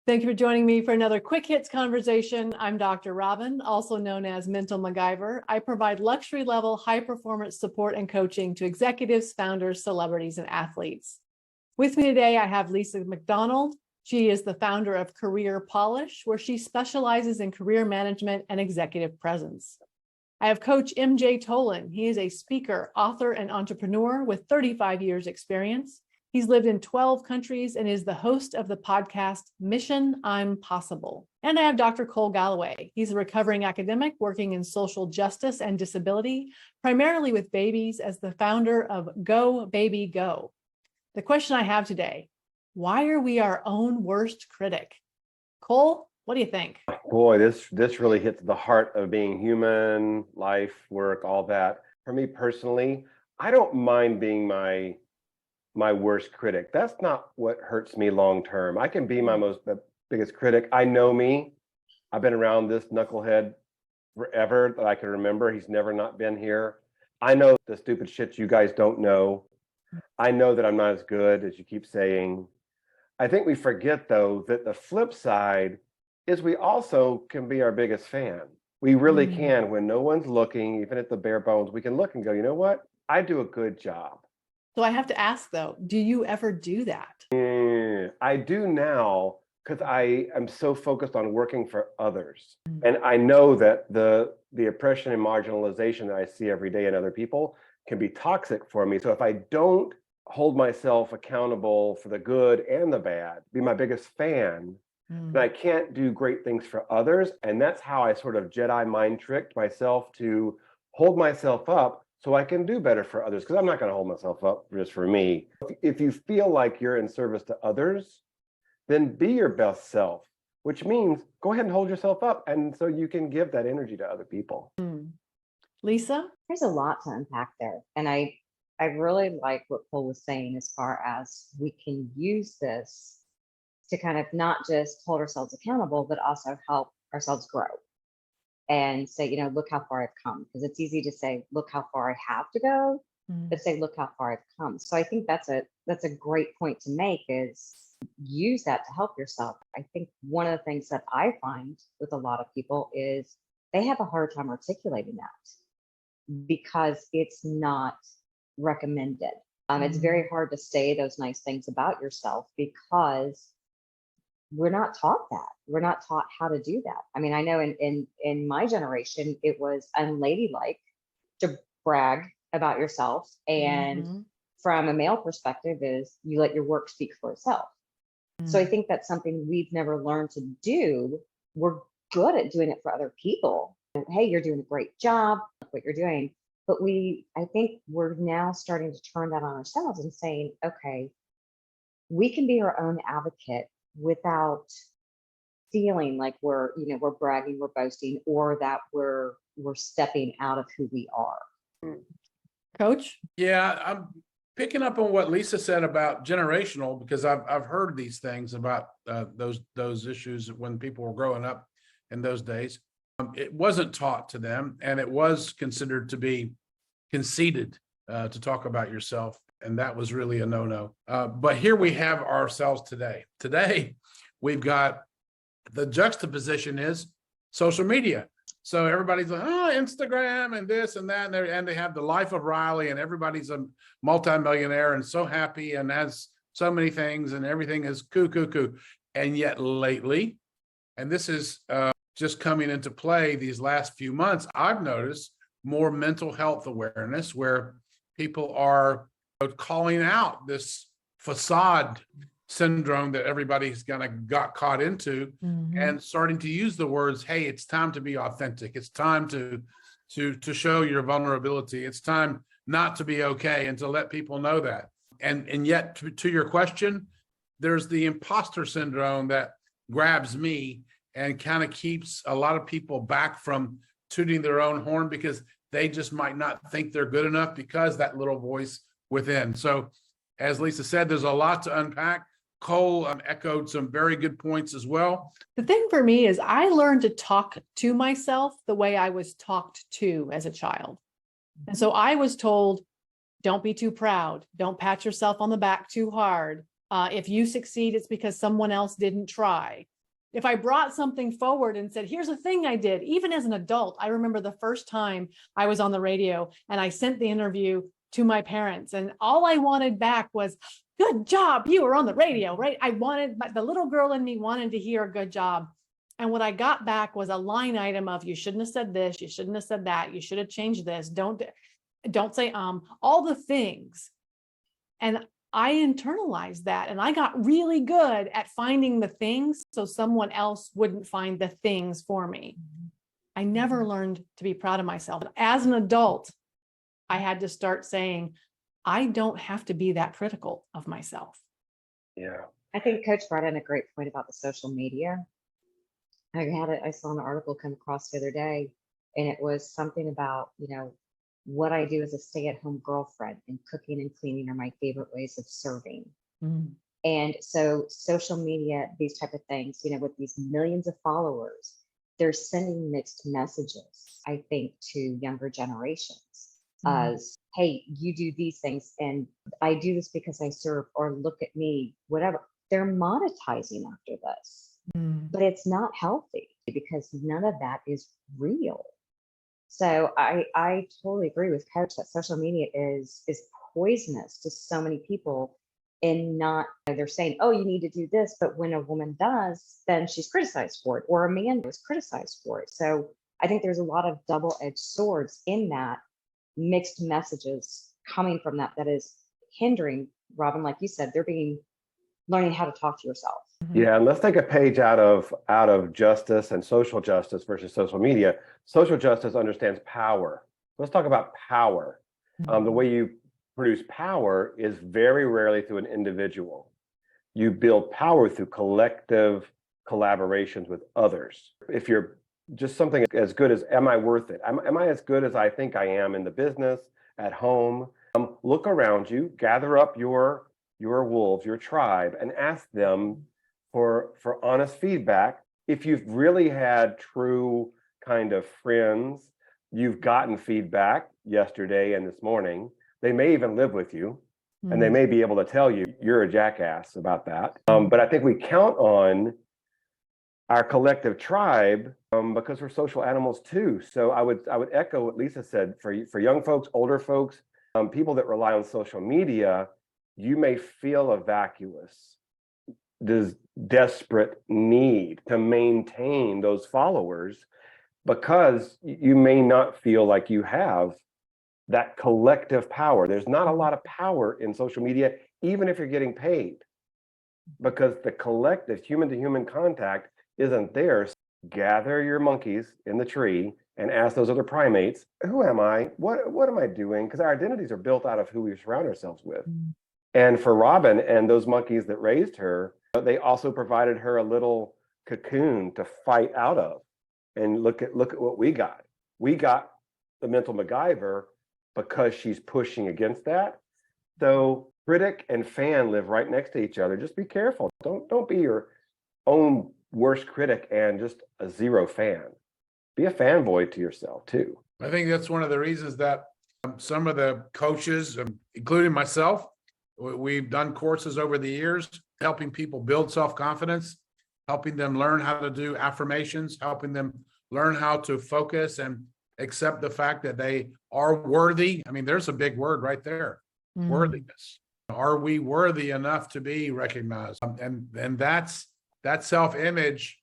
Thank you for joining me for another Quick Hits conversation. I'm Dr. Robyn, also known as Mental MacGyver. I provide luxury level, high performance support and coaching to executives, founders, celebrities, and athletes. With me today, I have Lisa McDonald. She is the founder of Career Polish, where she specializes in career management and executive presence. I have Coach MJ Tolan. He is a speaker, author, and entrepreneur with 35 years experience. He's lived in 12 countries and is the host of the podcast Mission I'm Possible. And I have Dr. Cole Galloway. He's a recovering academic working in social justice and disability, primarily with babies, as the founder of Go Baby Go. The question I have today, why are we our own worst critic? Cole, what do you think? Boy, this really hits the heart of being human, life, work, all that. For me personally, I don't mind being my worst critic. That's not what hurts me long term. I can be the biggest critic. I know me. I've been around this knucklehead forever that I can remember. He's never not been here. I know the stupid shit you guys don't know. I know that I'm not as good as you keep saying. I think we forget, though, that the flip side is we also can be our biggest fan. We really can. When no one's looking, even at the bare bones, we can look and go, you know what? I do a good job. So I have to ask, though, do you ever do that? I do now because I am so focused on working for others. And I know that the oppression and marginalization that I see every day in other people can be toxic for me. So if I don't hold myself accountable for the good and the bad, be my biggest fan, then I can't do great things for others. And that's how I sort of Jedi mind tricked myself to hold myself up so I can do better for others, because I'm not going to hold myself up just for me. If you feel like you're in service to others, then be your best self, which means go ahead and hold yourself up. And so you can give that energy to other people. Lisa? There's a lot to unpack there. And I really like what Cole was saying as far as we can use this to kind of not just hold ourselves accountable, but also help ourselves grow. And say, look how far I've come. Because it's easy to say, look how far I have to go, but say, look how far I've come. So I think that's a great point to make, is use that to help yourself. I think one of the things that I find with a lot of people is they have a hard time articulating that because it's not recommended. It's very hard to say those nice things about yourself because we're not taught that. We're not taught how to do that. I mean, I know in my generation, it was unladylike to brag about yourself. And from a male perspective is you let your work speak for itself. So I think that's something we've never learned to do. We're good at doing it for other people. Hey, you're doing a great job, what you're doing. But I think we're now starting to turn that on ourselves and saying, okay, we can be our own advocate without feeling like we're bragging, we're boasting, or that we're stepping out of who we are. Coach? Yeah, I'm picking up on what Lisa said about generational, because I've heard these things about those issues when people were growing up in those days. It wasn't taught to them, and it was considered to be conceited to talk about yourself. And that was really a no-no. But here we have ourselves today. Today, we've got the juxtaposition is social media. So everybody's like, oh, Instagram and this and that. And they have the life of Riley, and everybody's a multimillionaire and so happy and has so many things and everything is cool. And yet lately, and this is just coming into play these last few months, I've noticed more mental health awareness where people are calling out this facade syndrome that everybody's got caught into, and starting to use the words, hey, it's time to be authentic. It's time to show your vulnerability. It's time not to be okay, and to let people know that. And yet to your question, there's the imposter syndrome that grabs me and kind of keeps a lot of people back from tooting their own horn, because they just might not think they're good enough because that little voice within. So as Lisa said, there's a lot to unpack. Cole echoed some very good points as well. The thing for me is I learned to talk to myself the way I was talked to as a child. And so I was told, don't be too proud. Don't pat yourself on the back too hard. If you succeed, it's because someone else didn't try. if I brought something forward and said, here's a thing I did, even as an adult, I remember the first time I was on the radio and I sent the interview to my parents, and all I wanted back was, good job, you were on the radio, right? The little girl in me wanted to hear a good job. And what I got back was a line item of, you shouldn't have said this, you shouldn't have said that, you should have changed this, don't say all the things. And I internalized that, and I got really good at finding the things so someone else wouldn't find the things for me. I never learned to be proud of myself. As an adult, I had to start saying, I don't have to be that critical of myself. Yeah. I think Coach brought in a great point about the social media. I saw an article come across the other day, and it was something about, what I do as a stay-at-home girlfriend, and cooking and cleaning are my favorite ways of serving. Mm. And so social media, these type of things, with these millions of followers, they're sending mixed messages, I think, to younger generations as, hey, you do these things and I do this because I serve, or look at me, whatever. They're monetizing after this, but it's not healthy because none of that is real. So I totally agree with Coach that social media is poisonous to so many people, and they're saying, oh, you need to do this, but when a woman does, then she's criticized for it, or a man was criticized for it. So I think there's a lot of double-edged swords in that, mixed messages coming from that is hindering, Robyn, like you said, learning how to talk to yourself. Yeah, and let's take a page out of justice and social justice versus social media. Social justice understands power. Let's talk about power. The way you produce power is very rarely through an individual. You build power through collective collaborations with others. If you're just something as good as, am I worth it? Am I as good as I think I am in the business, at home? Look around you, gather up your wolves, your tribe, and ask them for honest feedback. If you've really had true kind of friends, you've gotten feedback yesterday and this morning. They may even live with you, and they may be able to tell you you're a jackass about that. But I think we count on our collective tribe because we're social animals too. So I would echo what Lisa said. For young folks, older folks, people that rely on social media, you may feel a vacuous, this desperate need to maintain those followers because you may not feel like you have that collective power. There's not a lot of power in social media, even if you're getting paid, because the collective human-to-human contact isn't there. Gather your monkeys in the tree and ask those other primates, who am I? What am I doing? Because our identities are built out of who we surround ourselves with. And for Robyn and those monkeys that raised her, they also provided her a little cocoon to fight out of. And look at what we got. We got the mental MacGyver because she's pushing against that. So critic and fan live right next to each other. Just be careful. Don't be your own worst critic and just a zero fan. Be a fanboy to yourself too. I think that's one of the reasons that some of the coaches, including myself, we've done courses over the years, helping people build self-confidence, helping them learn how to do affirmations, helping them learn how to focus and accept the fact that they are worthy. I mean, there's a big word right there, worthiness. Are we worthy enough to be recognized? And that self-image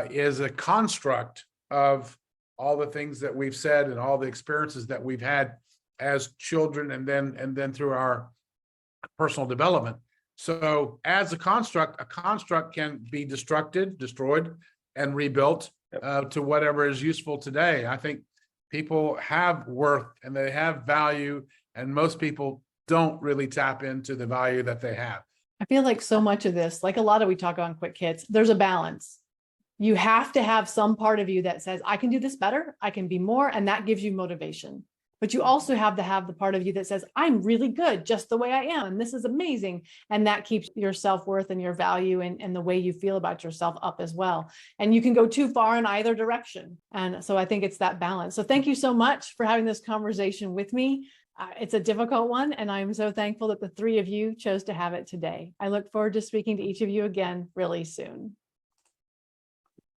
is a construct of all the things that we've said and all the experiences that we've had as children, and then through our personal development. So as a construct can be destroyed, and rebuilt to whatever is useful today. I think people have worth and they have value, and most people don't really tap into the value that they have. I feel like so much of this, like a lot of we talk on Quick Hits, there's a balance. You have to have some part of you that says, I can do this better, I can be more, and that gives you motivation. But you also have to have the part of you that says, I'm really good just the way I am, and this is amazing. And that keeps your self-worth and your value and the way you feel about yourself up as well. And you can go too far in either direction. And so I think it's that balance. So thank you so much for having this conversation with me. It's a difficult one, and I'm so thankful that the three of you chose to have it today. I look forward to speaking to each of you again really soon.